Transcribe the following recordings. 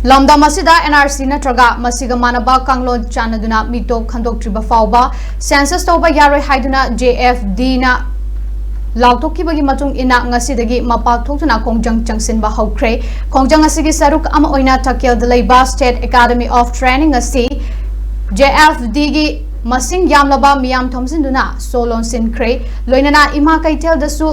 Lamdam asida NRC natraga masiga manaba kanglon chanaduna mitop khandoktriba phaoba Census touba yaroi haiduna JFD na lautokkibagi matung ina ngasidagi mapal thokna kongjang changsinba hokre kongjang asigi saruk ama oina takel delaiba State Academy of Training asi JFD gi masing yamlaba miyam thomsinduna solon sinkre loinana ima kaitel dasu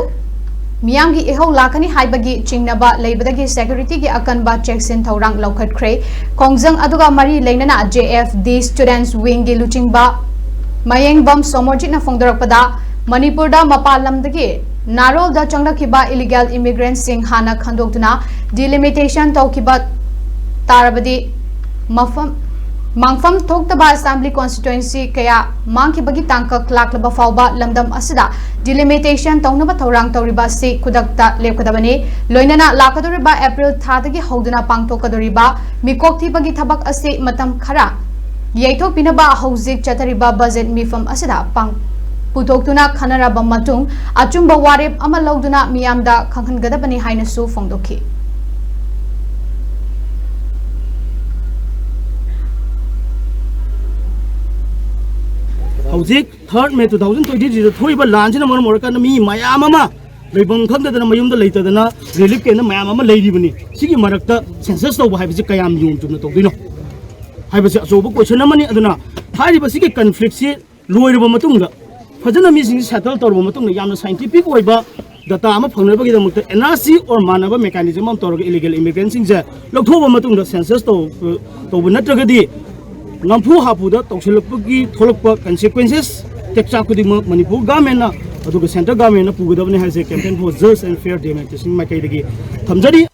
Miyam gi ihau lakani haibagi chingnaba leibadagi security gi akanba checksin thorang laukhatkre kongjang aduga mari leinana JFD students wing gi luchingba mayeng bam somorjit na phongdorakpada Manipur da mapalamdagi narol da changlakiba illegal immigrants sing hana khandoktuna delimitation tawkiba tarabadi mangfam thoktaba assembly constituency kaya mangkibagi tangka klaklaba phaoba lamdam asida delimitation tawnaba thorang tawriba si khudakta lepkadabani loinana lakadoriba April thadagi hoduna pangtokadoriba mikokthibagi thabak asi matam khara yaithok pinaba hojik chatariba budget mifam asida pang putoktuna khanaraba matung achumba warep ama lawduna miyamda khanghangadabani haina su phongdokhi Howzik 3rd May 2020 thoiba lanjina mon morka na mi mayam ama leibam khangdana mayumda leitadana relief ke na mayam ama leiribani sigi marakta census tawba haibisi kayam yum tumna tawdino haibisi asoba question amani aduna hariba sigi conflict si loiriba matungda fajana mi sing settle tawba matungna yamna scientific oiba data ama phangnaba gi damukta NRC or manaba mechanism am tawra illegal immigrants sing je lokhoba matungda census tawba natragadi Lampu hapuda tokselapagi tholokpa consequences tekcha kudima Manipur government na aduga central government na pugadabani haise campaign for just and fair democracy makai dagi thamjari